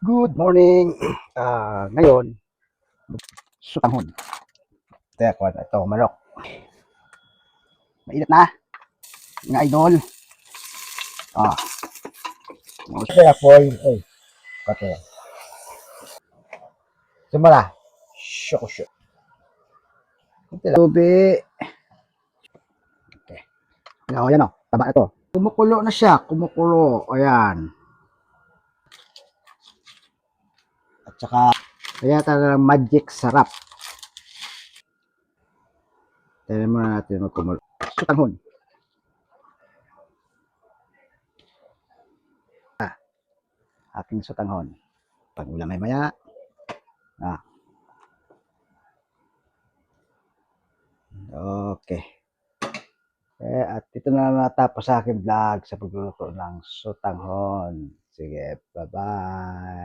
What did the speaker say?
Good morning. Ngayon, sutanghon. Teka, ito, manok. Mainit na, mga idol. Ah, Kaya foil. Ay, kate. Simula. Shook, shook. tubi. Okay. Yan o, taba na to. Kumukulo na siya, kumukulo. Ayan. At saka, kaya talagang magic sarap. Tignan muna natin magkumulo. Sutanghon. Aking sutanghon. Pag-ulam ay maya. Ah, okay. At ito na natapos sa aking vlog sa pagluluto ng sutanghon. Sige, bye-bye.